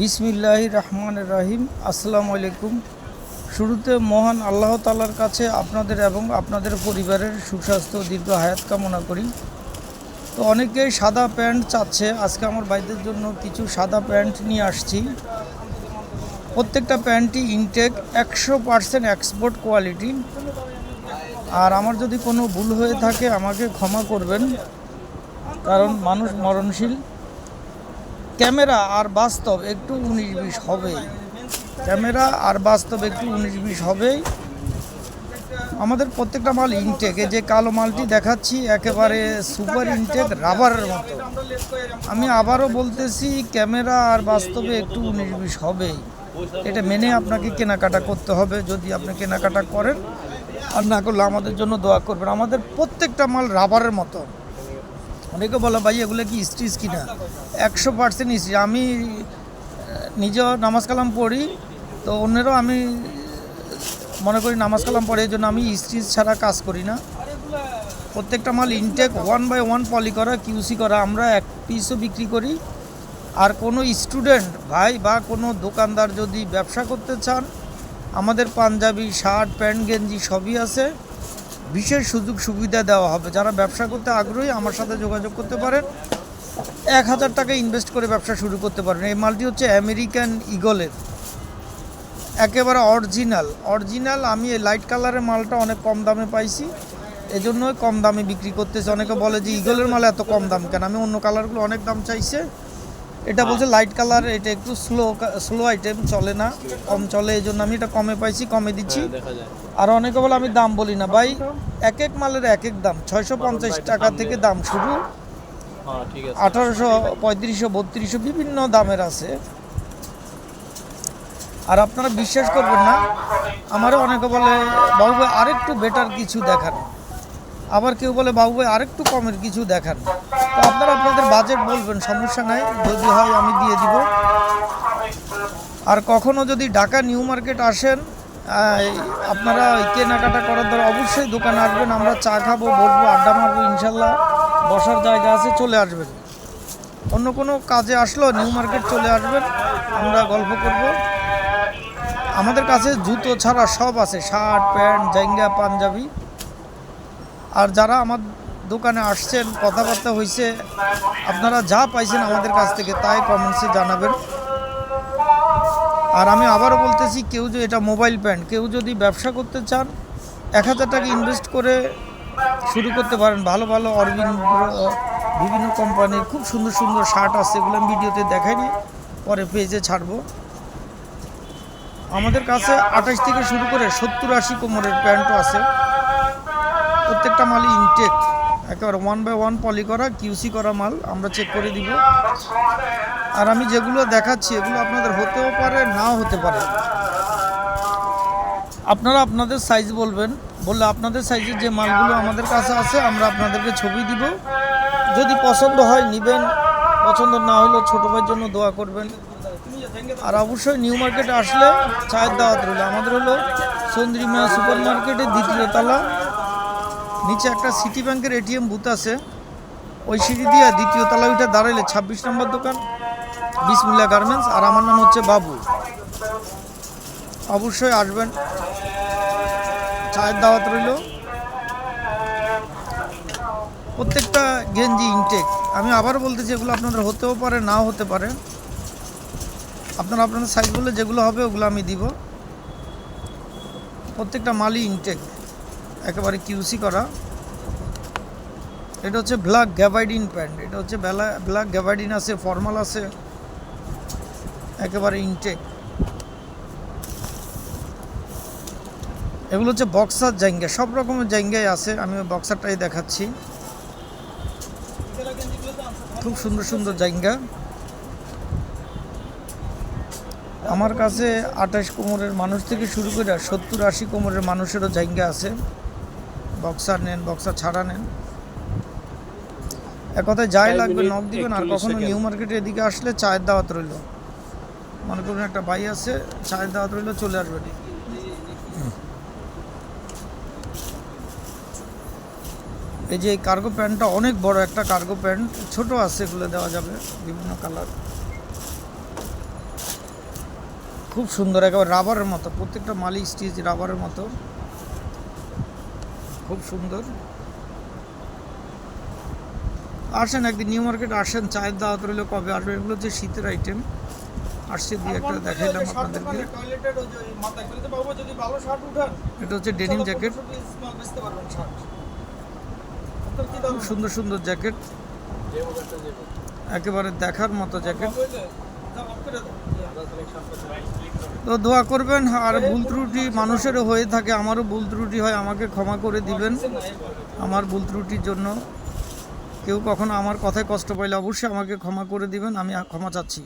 বিসমিল্লাহির রহমানির রহিম। আসসালামু আলাইকুম। শুরুতে মহান আল্লাহ তাআলার কাছে আপনাদের এবং আপনাদের পরিবারের সুস্বাস্থ্য ও দীর্ঘ হায়াত কামনা করি। তো অনেকেই সাদা প্যান্ট চাচ্ছে, আজকে আমার ভাইদের জন্য কিছু সাদা প্যান্ট নিয়ে আসছি। প্রত্যেকটা প্যান্টই ইনটেক 100% এক্সপোর্ট কোয়ালিটি। আর আমার যদি কোনো ভুল হয়ে থাকে আমাকে ক্ষমা করবেন, কারণ মানুষ মরণশীল। ক্যামেরা আর বাস্তব একটু 19-20 হবেই। ক্যামেরা আর বাস্তব একটু 19-20 হবেই। আমাদের প্রত্যেকটা মাল ইনটেক। এই যে কালো মালটি দেখাচ্ছি একেবারে সুপার ইনটেক, রাবারের মতো। আমি আবারও বলতেছি, ক্যামেরা আর বাস্তবে একটু 19-20 হবেই। এটা মেনে আপনাকে কেনাকাটা করতে হবে। যদি আপনি কেনাকাটা করেন, আর না করলে আমাদের জন্য দোয়া করবেন। আমাদের প্রত্যেকটা মাল রাবারের মতো। অনেকে বলো ভাই এগুলো কি স্টিচ কিনা? 100% স্টিচ। আমি নিজেও নামাজ কালাম পড়ি, তো অন্যেরও আমি মনে করি নামাজ কালাম পড়ে, এই জন্য আমি স্টিচ ছাড়া কাজ করি না। প্রত্যেকটা মাল ইনটেক 1/1 পলি করা, কিউসি করা। আমরা এক পিসও বিক্রি করি। আর কোনো স্টুডেন্ট ভাই বা কোনো দোকানদার যদি ব্যবসা করতে চান, আমাদের পাঞ্জাবি, শার্ট, প্যান্ট, গেঞ্জি সবই আছে। বিশেষ সুযোগ সুবিধা দেওয়া হবে। যারা ব্যবসা করতে আগ্রহী আমার সাথে যোগাযোগ করতে পারেন। 1000 টাকা ইনভেস্ট করে ব্যবসা শুরু করতে পারেন। এই মালটি হচ্ছে আমেরিকান ইগলের, একেবারে অরিজিনাল। আমি এই লাইট কালারের মালটা অনেক কম দামে পাইছি, এজন্যই কম দামে বিক্রি করতেছে। অনেকে বলে যে ইগলের মাল এত কম দাম কেন? আমি অন্য কালারগুলো অনেক দাম চাইছে, এটা বলছে লাইট কালার, এটা একটু স্লো আইটেম, চলে না, কম চলে, এই জন্য আমি এটা কমে পাইছি, কমে দিচ্ছি। আর অনেকে বলে আমি দাম বলি না। ভাই এক এক মালের এক এক দাম। 650 টাকা থেকে দাম শুরু, 1800, 3500, 3200 বিভিন্ন দামের আছে। আর আপনারা বিশ্বাস করবেন না, আমারও অনেকে বলে বাবু ভাই আরেকটু বেটার কিছু দেখান, আবার কেউ বলে বাবু ভাই আরেকটু কমের কিছু দেখান। তো আপনারা আপনাদের বাজেট বলবেন, সমস্যা নাই, যদি হয় আমি দিয়ে দিব। আর কখনো যদি ঢাকা নিউ মার্কেট আসেন, আপনারা কেনাকাটা করার দ্বারা অবশ্যই দোকানে আসবেন। আমরা চা খাবো, বসবো, আড্ডা মারবো, ইনশাল্লাহ বসার জায়গা আছে, চলে আসবেন। অন্য কোনো কাজে আসলেও নিউ মার্কেট চলে আসবেন, আমরা গল্প করব। আমাদের কাছে জুতো ছাড়া সব আছে, শার্ট, প্যান্ট, জাঙ্গা, পাঞ্জাবি। আর যারা আমার দোকানে আসছেন, কথাবার্তা হয়েছে, আপনারা যা পাইছেন আমাদের কাছ থেকে তাই কমেন্টসে জানাবেন। আর আমি আবারও বলতেছি, কেউ যদি এটা মোবাইল প্যান্ট, কেউ যদি ব্যবসা করতে চান 1000 টাকা ইনভেস্ট করে শুরু করতে পারেন। ভালো ভালো অরবিন্দ, বিভিন্ন কোম্পানির খুব সুন্দর সুন্দর শার্ট আছে, এগুলো আমি ভিডিওতে দেখাইনি, পরে পেজে ছাড়বো। আমাদের কাছে 28 থেকে শুরু করে 70-80 কোমরের প্যান্টও আছে। প্রত্যেকটা মালই ইনটেক, একেবারে 1/1 পলি করা, কিউসি করা মাল, আমরা চেক করে দিব। আর আমি যেগুলো দেখাচ্ছি এগুলো আপনাদের হতেও পারে, নাও হতে পারে। আপনারা আপনাদের সাইজ বলবেন, বললে আপনাদের সাইজের যে মালগুলো আমাদের কাছে আছে আমরা আপনাদেরকে ছবি দিব। যদি পছন্দ হয় নেবেন, পছন্দ না হলেও ছোটো ভাইয়ের জন্য দোয়া করবেন। আর অবশ্যই নিউ মার্কেটে আসলে চায়ের দাওয়াত রইল। আমাদের হলো চন্দ্রিমা সুপার মার্কেটের 2য় তলা, নিচে একটা সিটি ব্যাংকের এটিএম বুথ আছে, ওই সিঁড়ি দিয়ে 2য় তলা ওইটা দাঁড়াইলে 26 নম্বর দোকান, বিসমিল্লাহ গার্মেন্টস। আর আমার নাম হচ্ছে বাবু। অবশ্যই আসবেন, চায়ের দাওয়াত রইল। প্রত্যেকটা গেঞ্জি ইনটেক। আমি আবার বলতেছি, এগুলো আপনাদের হতেও পারে, নাও হতে পারে। আপনারা আপনাদের সাইজ বলে যেগুলো হবে ওগুলো আমি দিব। প্রত্যেকটা মালই ইনটেক, একেবারে কিউসি করা। এটা হচ্ছে ব্ল্যাক গ্যাবার্ডিন প্যান্ট, এটা হচ্ছে ব্ল্যাক গ্যাবার্ডিন আছে, ফর্মাল আছে, একেবারে ইনটেক। এগুলো হচ্ছে বক্সার জাঙ্গা, সব রকমের জাঙ্গাই আছে, আমি বক্সারটাই দেখাচ্ছি। খুব সুন্দর সুন্দর জাঙ্গা। আমার কাছে 28 কোমরের মানুষ থেকে শুরু করে 70-80 কোমরের মানুষেরও জায়গা আছে। বক্সার নেন, বক্সার ছাড়া নেন, এক কথায় যাই লাগবে নক দিবেন। আর কখনো নিউ মার্কেটের এদিকে আসলে চায়ের দাওয়াত রইল, মনে করুন একটা ভাই আছে, চায়ের দাওয়াত রইল, চলে আসবেন। এই যে এই কার্গো প্যান্টটা অনেক বড় একটা কার্গো প্যান্ট, ছোট আছে, এগুলো দেওয়া যাবে বিভিন্ন কালার। খুব সুন্দর, একেবারে রাবারের মতো, প্রত্যেকটা মালি স্টিচ রাবারের মতো, খুব সুন্দর। আসেন একদিন নিউ মার্কেট আসেন, চায়ের দাওয়াত রইল, কবে আসবে? এগুলো যে শীতের আইটেম আসছে, দিয়ে একটা দেখাইলাম আপনাদেরকে। এটা হচ্ছে ডেনিম জ্যাকেট, খুব সুন্দর সুন্দর জ্যাকেট, একেবারে দেখার মতো জ্যাকেট। তো দোয়া করবেন, আর ভুল ত্রুটি মানুষেরও হয়ে থাকে, আমারও ভুল ত্রুটি হয়, আমাকে ক্ষমা করে দিবেন। আমার ভুল ত্রুটির জন্য কেউ কখনো আমার কথায় কষ্ট পাইলে অবশ্যই আমাকে ক্ষমা করে দিবেন, আমি ক্ষমা চাচ্ছি।